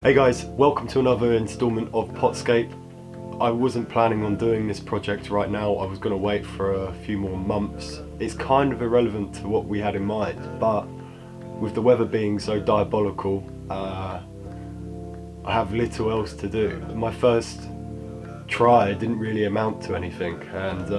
Hey guys, welcome to another instalment of POTSCAPE. I wasn't planning on doing this project right now. I was going to wait for a few more months. It's kind of irrelevant to what we had in mind, but with the weather being so diabolical, I have little else to do. My first try didn't really amount to anything, and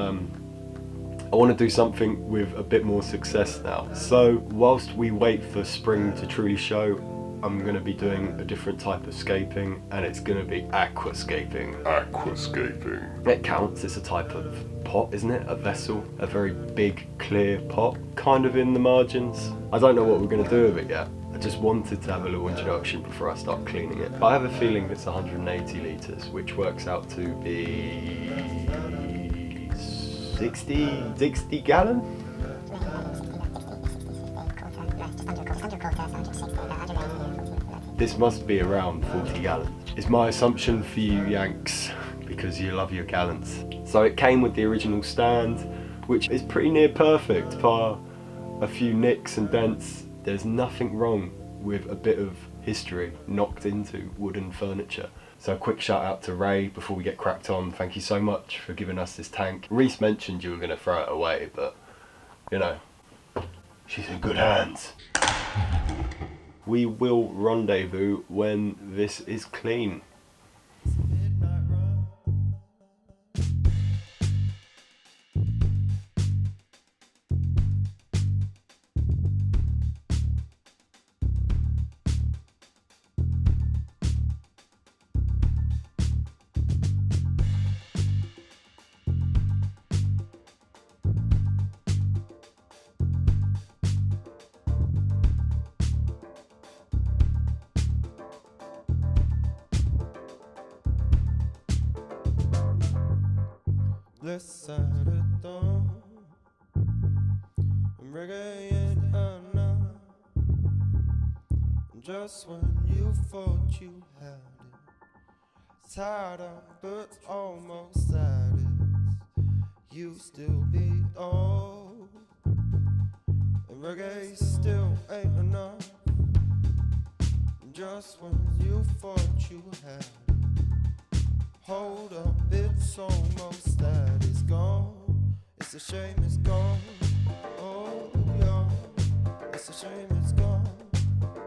I want to do something with a bit more success now. So whilst we wait for spring to truly show, I'm going to be doing a different type of scaping, and it's going to be aquascaping. Aquascaping. It counts, it's a type of pot, isn't it? A vessel, a very big, clear pot, kind of in the margins. I don't know what we're going to do with it yet. I just wanted to have a little introduction before I start cleaning it. But I have a feeling it's 180 litres, which works out to be 60 gallon? This must be around 40 gallons. It's my assumption for you Yanks, because you love your gallons. So it came with the original stand, which is pretty near perfect, bar a few nicks and dents. There's nothing wrong with a bit of history knocked into wooden furniture. So a quick shout out to Ray before we get cracked on. Thank you so much for giving us this tank. Reese mentioned you were going to throw it away, but you know, she's in good hands. We will rendezvous when this is clean. This side of the dawn, I'm reggae and enough. Just when you thought you had it, tired of but almost at it, you still beat old, and reggae still ain't enough. Just when you thought you had it, hold up, it's almost that it's gone. It's a shame it's gone. Oh, yo, it's a shame it's gone.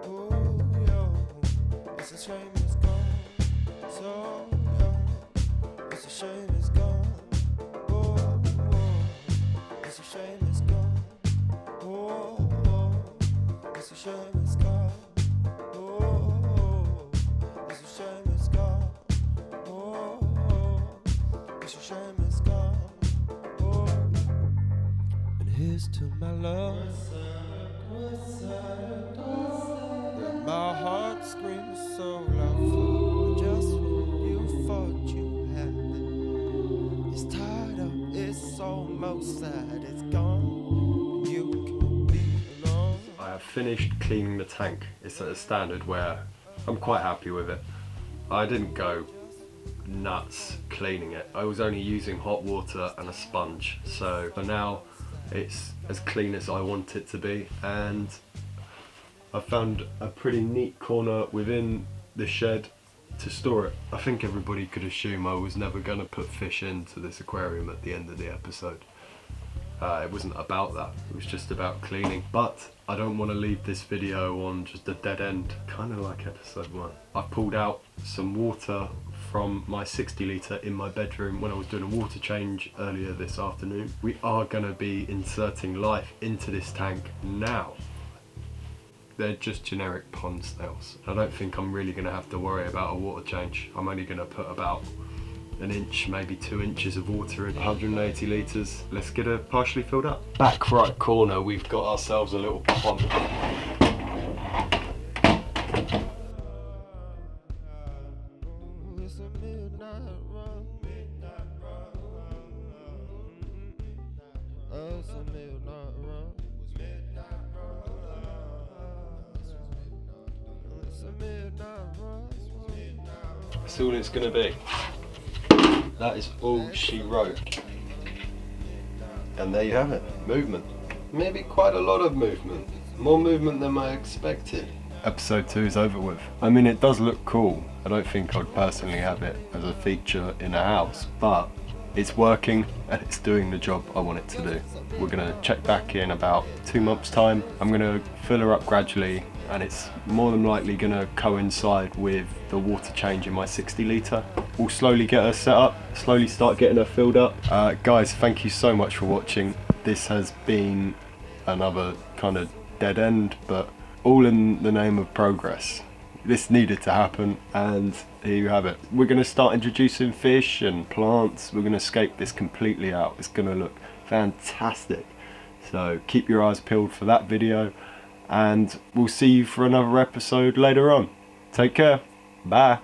Oh, yo, it's a shame it's gone. So, yo, it's a shame it's gone. Oh, it's a shame it's gone. Oh, it's a shame it's gone. Oh, it's a shame it's gone. It's a shame it's gone. Oh, and here's to my love. That my heart screams so loud for just when you thought you had it. It's tied up, it's almost sad, it's gone. You can be alone. I have finished cleaning the tank. It's at a standard where I'm quite happy with it. I didn't go nuts cleaning it. I was only using hot water and a sponge, so for now it's as clean as I want it to be, and I found a pretty neat corner within the shed to store it. I think everybody could assume I was never going to put fish into this aquarium at the end of the episode. It wasn't about that, it was just about cleaning. But I don't want to leave this video on just a dead end, kind of like episode 1. I've pulled out some water from my 60 litre in my bedroom when I was doing a water change earlier this afternoon. We are going to be inserting life into this tank now. They're just generic pond snails. I don't think I'm really going to have to worry about a water change. I'm only going to put about an inch, maybe 2 inches of water in 180 litres. Let's get her partially filled up. Back right corner, we've got ourselves a little pond. It's a midnight run. It's a midnight run. It's a midnight run. That's all it's going to be. That is all she wrote. And there you have it, movement. Maybe quite a lot of movement. More movement than I expected. episode 2 is over with. I mean, it does look cool. I don't think I'd personally have it as a feature in a house, but it's working and it's doing the job I want it to do. We're gonna check back in about 2 months time. I'm gonna fill her up gradually, and it's more than likely gonna coincide with the water change in my 60 litre. We'll slowly get her set up, slowly start getting her filled up. Guys, thank you so much for watching. This has been another kind of dead end, but all in the name of progress. This needed to happen, and here you have it. We're going to start introducing fish and plants. We're going to scape this completely out. It's going to look fantastic. So keep your eyes peeled for that video, and we'll see you for another episode later on. Take care. Bye.